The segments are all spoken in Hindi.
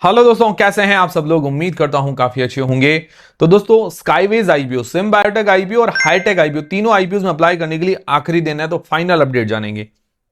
हेलो दोस्तों, कैसे हैं आप सब लोग। उम्मीद करता हूं काफी अच्छे होंगे। तो दोस्तों, स्काईवेज आईपीओ, सिम्बायोटेक आईपीओ और हाईटेक आईपीओ तीनों आईपीओ में अप्लाई करने के लिए आखिरी दिन है, तो फाइनल अपडेट जानेंगे।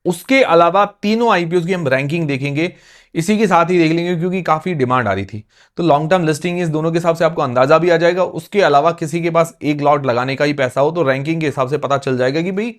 उसके अलावा तीनों आईपीओ की हम रैंकिंग देखेंगे, इसी के साथ ही देख लेंगे क्योंकि काफी डिमांड आ रही थी। तो लॉन्ग टर्म लिस्टिंग इस दोनों के हिसाब से आपको अंदाजा भी आ जाएगा। उसके अलावा किसी के पास एक लॉट लगाने का ही पैसा हो तो रैंकिंग के हिसाब से पता चल जाएगा कि भाई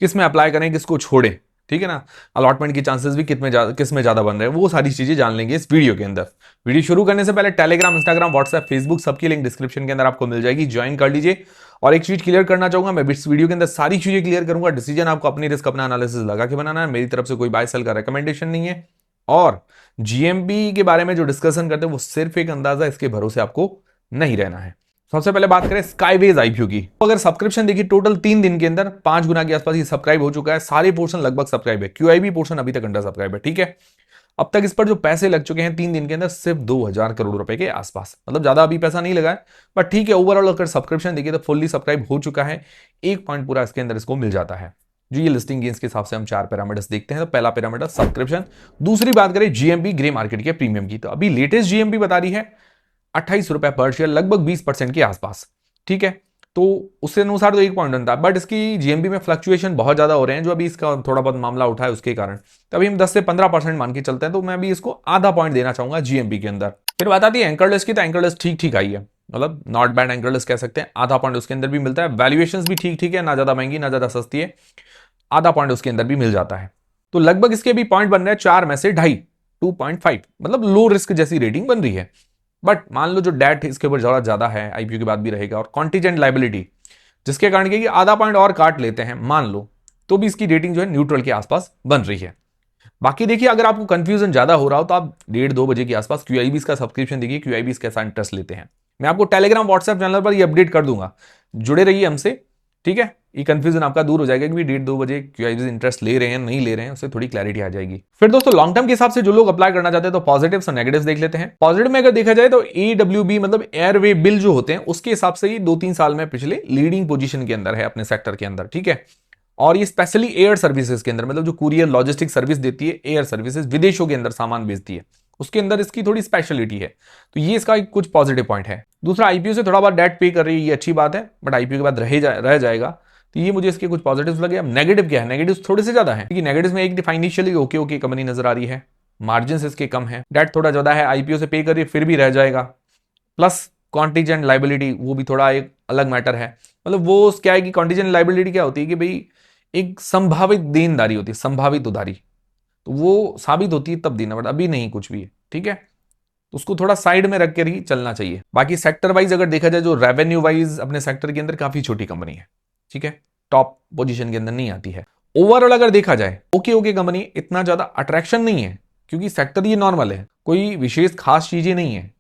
किस में अप्लाई करें, किसको छोड़े। ठीक है ना। अलॉटमेंट की चांसेस भी किस में ज्यादा बन रहे हैं, वो सारी चीजें जान लेंगे इस वीडियो के अंदर। वीडियो शुरू करने से पहले टेलीग्राम, इंस्टाग्राम, व्हाट्सएप, फेसबुक सबकी लिंक डिस्क्रिप्शन के अंदर आपको मिल जाएगी, ज्वाइन कर लीजिए। और एक चीज क्लियर करना चाहूंगा, मैं इस वीडियो के अंदर सारी चीजें क्लियर करूंगा। डिसीजन आपको अपनी रिस्क, अपना एनालिसिस लगा के बनाना है। मेरी तरफ से कोई बाय सेल का रिकमेंडेशन नहीं है। और जीएमबी के बारे में जो डिस्कशन करते हैं वो सिर्फ एक अंदाजा, इसके भरोसे आपको नहीं रहना है। सबसे पहले बात करें स्काईवेज आईपीओ की, तो अगर सब्सक्रिप्शन देखिए टोटल 3 दिन के अंदर 5 गुना के आसपास ये सब्सक्राइब हो चुका है। सारे पोर्शन लगभग सब्सक्राइब है, क्यूआईबी पोर्शन अभी तक अंडर सब्सक्राइब है। ठीक है। अब तक इस पर जो पैसे लग चुके हैं 3 दिन के अंदर सिर्फ 2000 करोड़ रुपए के आसपास, मतलब ज्यादा अभी पैसा नहीं लगा है। बट ठीक है, ओवरऑल अगर सब्सक्रिप्शन देखिए तो फुल्ली सब्सक्राइब हो चुका है। एक पॉइंट पूरा इसके अंदर इसको मिल जाता है। जो ये लिस्टिंग गेन्स के हिसाब से हम 4 पैरामीटर्स देखते हैं, तो पहला पैरामीटर सब्सक्रिप्शन। दूसरी बात करें जीएमबी ग्रे मार्केट के प्रीमियम की, तो अभी लेटेस्ट जीएमबी बता रही है 28 रुपए पर शेयर, लगभग 20% के आसपास। ठीक है। तो उसके अनुसार तो एक पॉइंट बनता है, बट इसकी जीएमबी में फ्लक्चुएशन बहुत ज्यादा हो रहे हैं, जो अभी इसका थोड़ा बहुत मामला उठा है उसके कारण। तभी हम 10 से 15% मान के चलते हैं, तो मैं भी इसको आधा पॉइंट देना चाहूंगा जीएमबी के अंदर। फिर बात आती है एंकर लिस्ट की, तो एंकर लिस्ट ठीक ठीक आई है, मतलब नॉट बैड एंकर लिस्ट कह सकते हैं। आधा पॉइंट उसके अंदर भी मिलता है। वैल्यूएशन भी ठीक ठीक है, ना ज्यादा महंगी ना ज्यादा सस्ती है। आधा पॉइंट उसके अंदर भी मिल जाता है। तो लगभग इसके भी पॉइंट बन रहे हैं 4 में से 2.5, 2.5, मतलब लो रिस्क जैसी रेटिंग बन रही है। बट मान लो जो डेट इसके ऊपर जरा ज्यादा है, आईपीओ के बाद भी रहेगा, और कॉन्टीजेंट लाइबिलिटी, जिसके कारण कि आधा पॉइंट और काट लेते हैं मान लो, तो भी इसकी रेटिंग जो है न्यूट्रल के आसपास बन रही है। बाकी देखिए, अगर आपको कंफ्यूजन ज्यादा हो रहा हो तो आप 1:30-2 बजे के आसपास क्यूआईबी का सब्सक्रिप्शन देखिए, क्यूआईबी कैसा इंटरेस्ट लेते हैं। मैं आपको टेलीग्राम, व्हाट्सएप चैनल पर ये अपडेट कर दूंगा, जुड़े रहिए हमसे। ठीक है। ये कंफ्यूजन आपका दूर हो जाएगा कि 1:30-2 बजे क्यूआईबी इंटरेस्ट ले रहे हैं नहीं ले रहे हैं, उससे थोड़ी क्लैरिटी आ जाएगी। फिर दोस्तों, लॉन्ग टर्म के हिसाब से जो लोग अप्लाई करना चाहते हैं, तो पॉजिटिव्स और नेगेटिव्स देख लेते हैं। पॉजिटिव में अगर देखा जाए तो एडब्ल्यूबी, मतलब एयरवे बिल जो होते हैं, उसके हिसाब से ही 2-3 साल में पिछले लीडिंग पोजीशन के अंदर है अपने सेक्टर के अंदर। ठीक है। और ये स्पेशली एयर सर्विसेज के अंदर, मतलब जो कुरियर लॉजिस्टिक सर्विस देती है, एयर सर्विसेज विदेशों के अंदर सामान भेजती है, उसके अंदर इसकी थोड़ी स्पेशलिटी है। तो ये इसका कुछ पॉजिटिव पॉइंट है। दूसरा, आईपीओ से थोड़ा बहुत डेट पे कर रही है, ये अच्छी बात है, बट आईपीओ के बाद रह जाएगा। तो ये मुझे इसके कुछ पॉजिटिव्स लगे। अब नेगेटिव क्या है, नेगेटिव थोड़े से ज्यादा है, क्योंकि नेगेटिव में एक फाइनेंशियली ओके ओके कंपनी नजर आ रही है, मार्जिन इसके कम है, डेट थोड़ा ज्यादा है, आईपीओ से पे कर रही है फिर भी रह जाएगा, प्लस कॉन्टीजेंट लाइबिलिटी वो भी थोड़ा एक अलग मैटर है। मतलब वो क्या है कि कॉन्टीजेंट लाइबिलिटी क्या होती है कि भाई एक संभावित देनदारी होती है, संभावित उधारी, तो वो साबित होती है तब देना, बट अभी नहीं कुछ भी है। ठीक है। तो उसको थोड़ा साइड में रख कर ही चलना चाहिए। बाकी सेक्टर वाइज अगर देखा जाए, जो रेवेन्यू वाइज अपने सेक्टर के अंदर काफी छोटी कंपनी है। ठीक है। टॉप पोजीशन के अंदर नहीं आती है। ओवरऑल अगर देखा जाए ओके ओके कंपनी, इतना ज्यादा अट्रैक्शन नहीं है, क्योंकि सेक्टर ये नॉर्मल है, कोई विशेष खास चीजें नहीं है।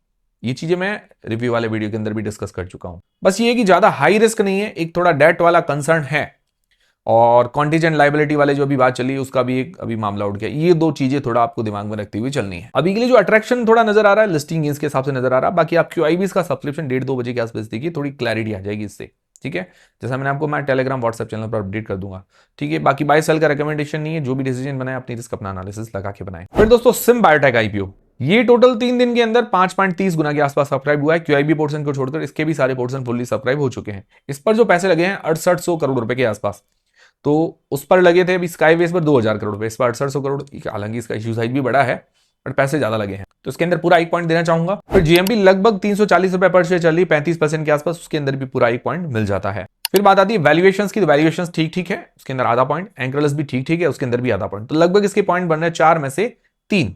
ये चीजें मैं रिव्यू वाले वीडियो के अंदर भी डिस्कस कर चुका हूं। बस ये कि ज्यादा हाई रिस्क नहीं है, एक थोड़ा डेट वाला कंसर्न है, और कॉन्टीजेंट लाइबिलिटी वाले जो अभी बात चली उसका भी एक अभी मामला उठ गया। ये दो चीजें थोड़ा आपको दिमाग में रखते हुए चलनी है। अभी के लिए जो अट्रैक्शन थोड़ा नजर आ रहा है लिस्टिंग गेन्स के हिसाब से नजर आ रहा है। बाकी आप क्यूआईबी का सब्सक्रिप्शन 1:30-2 बजे के आसपास देखिए, थोड़ी क्लैरिटी आ जाएगी इससे। ठीक है। जैसा मैंने आपको, मैं टेलीग्राम, व्हाट्सएप चैनल पर अपडेट कर दूंगा। ठीक है। बाकी बाय सेल का रिकमेंडेशन नहीं है, जो भी डिसीजन बनाए अपनी रिस्क, अपना एनालिसिस लगा के बनाए। फिर दोस्तों, सिम्बायोटेक आईपीओ, ये टोटल 3 दिन के अंदर 5.30 गुना के आसपास सब्सक्राइब हुआ है। क्यूआईबी पोर्शन को छोड़कर इसके भी सारे पोर्शन फुल्ली सब्सक्राइब हो चुके हैं। इस पर जो पैसे लगे हैं 6800 करोड़ रुपए के आसपास, तो उस पर लगे थे अभी स्काईवेज पर 2000 करोड़ रुपए, इस पर 6800 करोड़। हालांकि इसका इश्यू साइज भी बड़ा है, बट पैसे ज्यादा लगे हैं, तो इसके अंदर पूरा 1 पॉइंट देना चाहूंगा। फिर जीएमबी लगभग 340 रुपए पर शेयर चल रही, 35% के आसपास, उसके अंदर भी पूरा 1 पॉइंट मिल जाता है। फिर बात आती है वैल्यूएशंस की, तो वैल्यूएशंस ठीक ठीक है, उसके अंदर आधा पॉइंट। एंकरलेस भी ठीक ठीक है, उसके अंदर भी आधा पॉइंट। तो लगभग इसके पॉइंट बन रहे हैं 4 में से 3।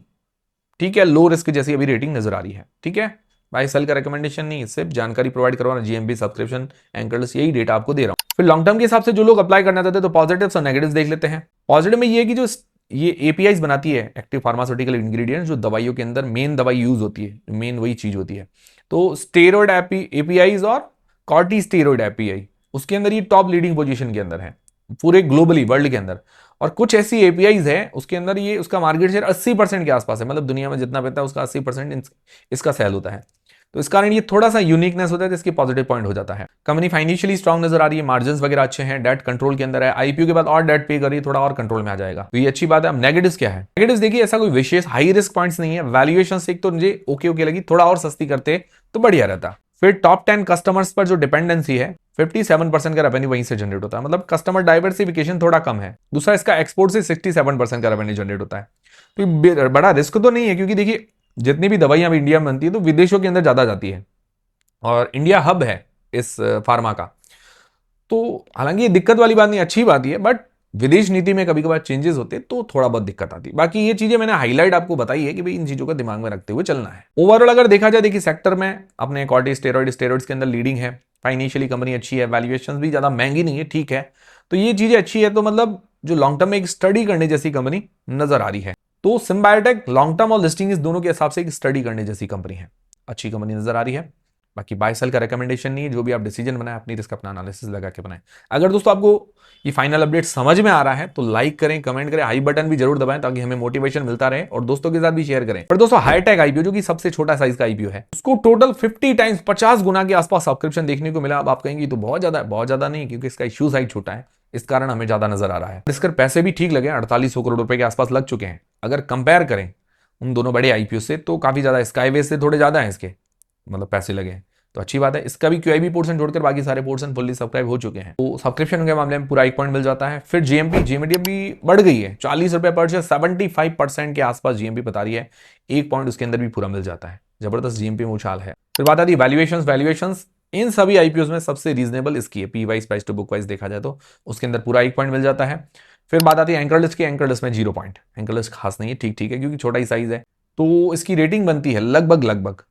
ठीक है। लो रिस्क जैसी अभी रेटिंग नजर आ रही है। ठीक है। बाय सेल का रिकमेंडेशन नहीं, सिर्फ जानकारी प्रोवाइड करवाना, जीएमबी सब्सक्रिप्शन, एंकरलेस, यही डेटा आपको दे रहा हूं। फिर लॉन्ग टर्म के हिसाब से जो लोग अप्लाई करना चाहते हैं, तो पॉजिटिव्स और नेगेटिव्स देख लेते हैं। पॉजिटिव में ये है कि जो ये एपीआईज बनाती है, एक्टिव फार्मास्यूटिकल इंग्रेडिएंट्स, जो दवाइयों के अंदर मेन दवाई यूज होती है, मेन वही चीज होती है, तो स्टेरॉइड एपीआईज और कॉर्टिस्टेरॉइड एपीआई, उसके अंदर ये टॉप लीडिंग पोजीशन के अंदर है पूरे ग्लोबली वर्ल्ड के अंदर। और कुछ ऐसी एपीआईज है उसके अंदर, ये उसका मार्केट शेयर 80% के आसपास है, मतलब दुनिया में जितना पैसा उसका 80% इसका सेल होता है। तो इस कारण ये थोड़ा सा यूनिकनेस होता है, जिसकी पॉजिटिव पॉइंट हो जाता है। कंपनी फाइनेंशियली स्ट्रांग नजर आ रही है, मार्जिन वगैरह अच्छे हैं, डेट कंट्रोल के अंदर है, आईपीओ के बाद और डेट पे कर रही है, थोड़ा और कंट्रोल में आ जाएगा, तो ये अच्छी बात है। अब नेगेटिव्स क्या है? नेगेटिव्स देखिए ऐसा कोई विशेष हाई रिस्क पॉइंट्स नहीं है। वैल्यूएशन से एक तो मुझे ओके लगी, थोड़ा और सस्ती करते तो बढ़िया रहता। फिर टॉप 10 कस्टमर्स पर जो डिपेंडेंसी है 57% का रेवेन्यू वहीं से जनरेट होता है, मतलब कस्टमर डाइवर्सिफिकेशन थोड़ा कम है। दूसरा इसका एक्सपोर्ट से 67% का रेवेन्यू जनरेट होता है, तो बड़ा रिस्क तो नहीं है, क्योंकि देखिए जितनी भी दवाइयां इंडिया में बनती है तो विदेशों के अंदर ज्यादा जाती है, और इंडिया हब है इस फार्मा का। तो हालांकि ये दिक्कत वाली बात नहीं, अच्छी बात ही है, बट विदेश नीति में कभी कभार चेंजेस होते तो थोड़ा बहुत दिक्कत आती। बाकी ये चीजें मैंने हाईलाइट आपको बताई है कि भाई इन चीजों का दिमाग में रखते हुए चलना है। ओवरऑल अगर देखा जाए, देखिए सेक्टर में अपने कॉर्टिकोस्टेरॉइड्स के अंदर लीडिंग है, फाइनेंशियली कंपनी अच्छी है, वैल्यूएशन भी ज्यादा महंगी नहीं है, ठीक है, तो ये चीजें अच्छी है। तो मतलब जो लॉन्ग टर्म में एक स्टडी करने जैसी कंपनी नजर आ रही है। तो सिम्बायोटेक लॉन्ग टर्म और लिस्टिंग इस दोनों के हिसाब से एक स्टडी करने जैसी कंपनी है, अच्छी कंपनी नजर आ रही है। बाकी बाय सेल का रिकमेंडेशन नहीं है, जो भी आप डिसीजन बनाए अपनी रिस्क अपना एनालिसिस लगा के बनाएं। अगर दोस्तों आपको ये फाइनल अपडेट समझ में आ रहा है तो लाइक करें, कमेंट करें, आई बटन भी जरूर दबाएं ताकि हमें मोटिवेशन मिलता रहे, और दोस्तों के साथ भी शेयर करें। पर दोस्तों हाईटेक आईपीओ जो कि सबसे छोटा साइज का आईपीओ है, उसको टोटल 50 टाइम्स 50 गुना के आसपास सब्सक्रिप्शन देखने को मिला। अब आप कहेंगे तो बहुत ज्यादा है, बहुत ज्यादा नहीं, क्योंकि इसका इश्यू साइज छोटा है, इस कारण हमें ज्यादा नजर आ रहा है। इसके पैसे भी ठीक लगे, 4800 करोड़ रुपए के आसपास लग चुके हैं। अगर कंपेयर करें उन दोनों बड़े आईपीओ से तो काफी ज्यादा, स्काईवे से थोड़े ज्यादा है इसके मतलब पैसे लगे हैं, तो अच्छी बात है। इसका भी क्यूआईबी पोर्शन छोड़कर बाकी सारे पोर्शन फुल्ली सब्सक्राइब हो चुके हैं, तो सब्सक्रिप्शन के मामले में पूरा 1 पॉइंट मिल जाता है। फिर जीएमपी भी बढ़ गई है, 40 रुपए पर शेयर, 75% के आसपास जीएमपी बता रही है, 1 पॉइंट उसके अंदर भी पूरा मिल जाता है। जबरदस्त जीएमपी में उछाल है। फिर बात आती है वैल्यूएशंस इन सभी आईपीओ में सबसे रीजनेबल इसकी है, P wise price to book wise देखा जाए तो उसके अंदर पूरा 1 पॉइंट मिल जाता है। फिर बात आती है एंकर लिस्ट की, एंकर लिस्ट में 0 पॉइंट, एंकर लिस्ट खास नहीं है, ठीक ठीक है, क्योंकि छोटा ही साइज है, तो इसकी रेटिंग बनती है लगभग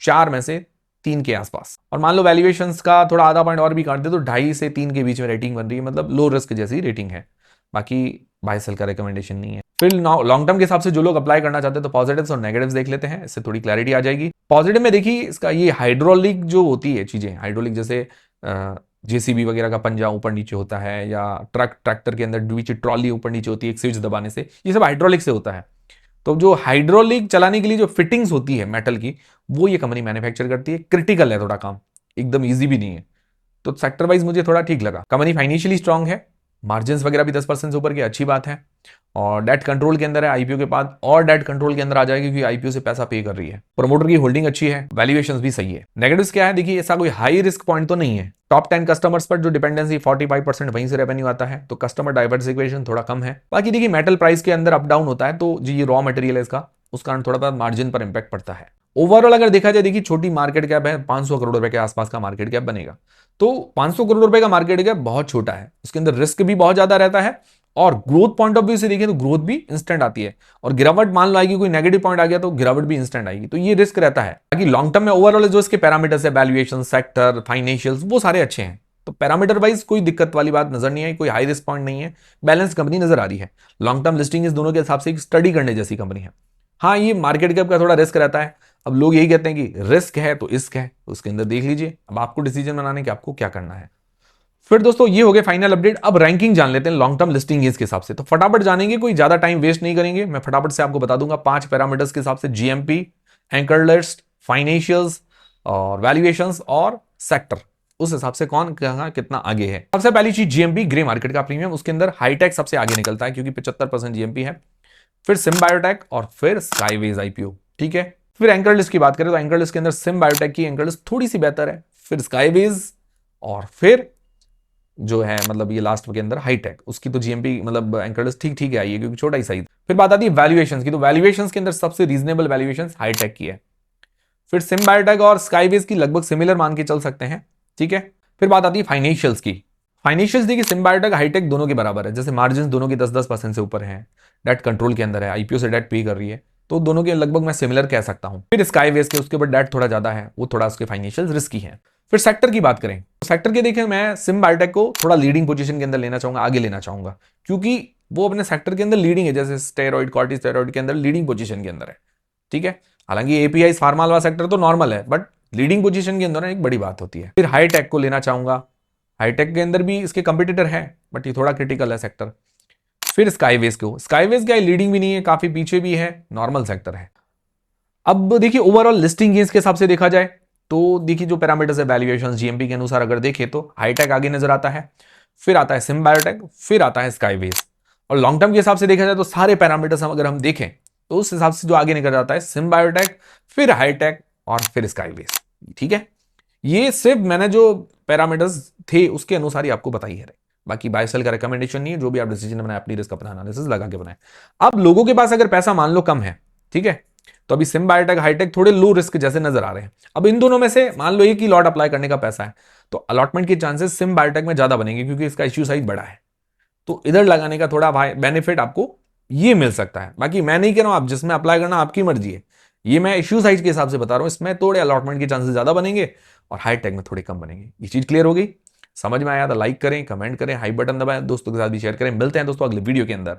4 में से 3 के आसपास। और मान लो वैल्यूएशंस का थोड़ा आधा पॉइंट और भी काट दे तो 2.5 से 3 के बीच में रेटिंग बन रही है, मतलब लो रिस्क जैसी रेटिंग है। बाकी बाय सेल का रिकमेंडेशन नहीं है। फिर लॉन्ग टर्म के हिसाब से जो लोग अप्लाई करना चाहते हैं तो पॉजिटिव्स और नेगेटिव्स देख लेते हैं, इससे थोड़ी क्लैरिटी आ जाएगी। पॉजिटिव में देखिए इसका ये हाइड्रोलिक जो होती है चीजें, हाइड्रोलिक जैसे जेसीबी वगैरह का पंजा ऊपर नीचे होता है, या ट्रैक्टर के अंदर बीच ट्रॉली ऊपर नीचे होती है एक स्विच दबाने से, ये सब हाइड्रोलिक से होता है। तो जो हाइड्रोलिक चलाने के लिए जो फिटिंग्स होती है मेटल की, वो ये कंपनी मैन्युफैक्चर करती है। क्रिटिकल है थोड़ा काम, एकदम इजी भी नहीं है, तो सेक्टर वाइज मुझे थोड़ा ठीक लगा। कंपनी फाइनेंशियली स्ट्रांग है, मार्जिन वगैरह भी 10% से ऊपर की, अच्छी बात है, और डेट कंट्रोल के अंदर है आईपीओ के बाद, और डेट कंट्रोल के अंदर आ जाएगी क्योंकि आईपीओ से पैसा पे कर रही है। प्रमोटर की होल्डिंग अच्छी है, वैल्यूएशंस भी सही है। नेगेटिव्स क्या है? देखिए ऐसा कोई हाई रिस्क पॉइंट तो नहीं है। टॉप 10 कस्टमर्स पर जो डिपेंडेंसी 45% वहीं से रेवेन्यू आता है, तो कस्टमर डाइवर्सिफिकेशन थोड़ा कम है। बाकी देखिए मेटल प्राइस के अंदर अप डाउन होता है, तो जी ये रॉ मटेरियल है इसका, उस कारण थोड़ा बहुत मार्जिन पर इंपैक्ट पड़ता है। ओवरऑल अगर देखा जाए, देखिए छोटी मार्केट कैप है, 500 करोड़ रुपए के आसपास का मार्केट कैप बनेगा, तो 500 करोड़ रुपए का मार्केट कैप बहुत छोटा है, उसके अंदर रिस्क भी बहुत ज्यादा रहता है, और ग्रोथ पॉइंट ऑफ व्यू से देखें तो ग्रोथ भी इंस्टेंट आती है, और गिरावट मान लो आएगी, कोई नेगेटिव पॉइंट आ गया तो गिरावट भी इंस्टेंट आएगी, तो ये रिस्क रहता है। बाकी लॉन्ग टर्म में ओवरऑल जो इसके पैरामीटर्स है, वैल्यूएशन, सेक्टर, फाइनेंशियल्स, वो सारे अच्छे हैं, तो पैरामीटर वाइज कोई दिक्कत वाली बात नजर नहीं आई, कोई हाई रिस्क पॉइंट नहीं है, बैलेंस कंपनी नजर आ रही है। लॉन्ग टर्म लिस्टिंग इस दोनों के हिसाब से एक स्टडी करने जैसी कंपनी है। हाँ, ये मार्केट कैप का थोड़ा रिस्क रहता है। अब लोग यही कहते हैं कि रिस्क है तो इश्क है, उसके अंदर देख लीजिए, अब आपको डिसीजन बनाने के आपको क्या करना है। फिर दोस्तों ये हो गए फाइनल अपडेट। अब रैंकिंग जान लेते हैं लॉन्ग टर्म लिस्टिंग के हिसाब से, तो फटाफट जानेंगे, कोई ज्यादा टाइम वेस्ट नहीं करेंगे, मैं फटाफट से आपको बता दूंगा 5 पैरामीटर्स के हिसाब से, जीएमपी, एंकर लिस्ट, फाइनेंशियल्स और वैल्यूएशंस और सेक्टर, उस हिसाब से कौन कहां कितना आगे है। सबसे पहली चीज जीएमपी, ग्रे मार्केट का प्रीमियम, उसके अंदर हाईटेक सबसे आगे निकलता है क्योंकि 75% जीएमपी है, फिर सिम्बायोटेक और फिर स्काईवेज आईपीओ, ठीक है। फिर एंकर लिस्ट की बात करें तो एंकर लिस्ट के अंदर सिम्बायोटेक की एंकर लिस्ट थोड़ी सी बेहतर है, फिर स्काईवेज, और फिर जो है मतलब ये लास्ट के अंदर हाईटेक, उसकी तो जीएमपी मतलब एंकर लिस्ट ठीक ठीक है आई है क्योंकि छोटा ही साइज। फिर बात आती है वैल्यूएशंस की, तो वैल्यूएशंस के अंदर सबसे रीजनेबल वैल्यूएशंस हाईटेक की है, फिर सिम्बायोटेक और स्काईवेज की लगभग सिमिलर मान के चल सकते हैं, ठीक है। फिर बात आती है फाइनेंशियल्स की, फाइनेंशियल्स देखिए सिम्बायोटेक हाईटेक दोनों के बराबर है, जैसे मार्जिन दोनों की 10-10% से ऊपर है, डेट कंट्रोल के अंदर है, आईपीओ से डेट पे कर रही है, तो दोनों के लगभग मैं सिमिलर कह सकता हूं। फिर स्काईवेज के उसके ऊपर डेट थोड़ा ज्यादा है, वो थोड़ा उसके फाइनेंशियल्स रिस्की है। फिर सेक्टर की बात करें तो सेक्टर के देखें मैं सिम्बायोटेक को थोड़ा लीडिंग पोजीशन के अंदर लेना चाहूंगा, आगे लेना चाहूंगा, क्योंकि वो अपने सेक्टर के अंदर लीडिंग है, जैसे स्टेरॉइड कॉर्टिकोस्टेरॉइड के अंदर लीडिंग पोजीशन के अंदर है, ठीक है। हालांकि एपीआई फार्मा वाला सेक्टर तो नॉर्मल है, बट लीडिंग पोजीशन के अंदर एक बड़ी बात होती है। फिर हाईटेक को लेना चाहूंगा, हाईटेक के अंदर भी इसके कंपटीटर है, बट ये थोड़ा क्रिटिकल है सेक्टर। फिर स्काईवेज को, स्काईवेज का लीडिंग भी नहीं है, काफी पीछे भी है, नॉर्मल सेक्टर है। अब देखिए ओवरऑल लिस्टिंग गेन्स के हिसाब से देखा जाए तो देखिए जो पैरामीटर्स है वैल्यूएशन जीएमपी के अनुसार अगर देखें तो हाईटेक आगे नजर आता है, फिर आता है सिम बायोटेक, फिर आता है स्काईवेज। और लॉन्ग टर्म के हिसाब से देखा जाए तो सारे पैरामीटर्स अगर हम देखें तो उस हिसाब से जो आगे निकल जाता है सिम बायोटेक, फिर हाईटेक और फिर स्काईवेज। ठीक है, ये सिर्फ मैंने जो पैरामीटर्स थे उसके अनुसार ही आपको बताई है। बाकी बाय सेल का रिकमेंडेशन नहीं है, जो भी आप डिसीजन बनाए अपनी रिस्क अपना एनालिसिस लगा के बनाए। अब लोगों के पास अगर पैसा मान लो कम है, ठीक है, तो अभी सिम बायोटेक हाईटेक थोड़े लो रिस्क जैसे नजर आ रहे हैं। अब इन दोनों में से मान लो एक ही लॉट अप्लाई करने का पैसा है तो अलॉटमेंट के चांसेस सिम बायोटेक में ज्यादा बनेंगे क्योंकि इसका इश्यू साइज बड़ा है, तो इधर लगाने का थोड़ा बेनिफिट आपको ये मिल सकता है। बाकी मैं नहीं कह रहा हूं आप जिसमें अप्लाई करना आपकी मर्जी है, ये मैं इश्यू साइज के हिसाब से बता रहा हूं, इसमें थोड़े अलॉटमेंट के चांसेस ज्यादा बनेंगे और हाईटेक में थोड़े कम बनेंगे। ये चीज क्लियर हो गई? समझ में आया तो लाइक करें, कमेंट करें, हाई बटन दबाएं, दोस्तों के साथ भी शेयर करें। मिलते हैं दोस्तों अगले वीडियो के अंदर।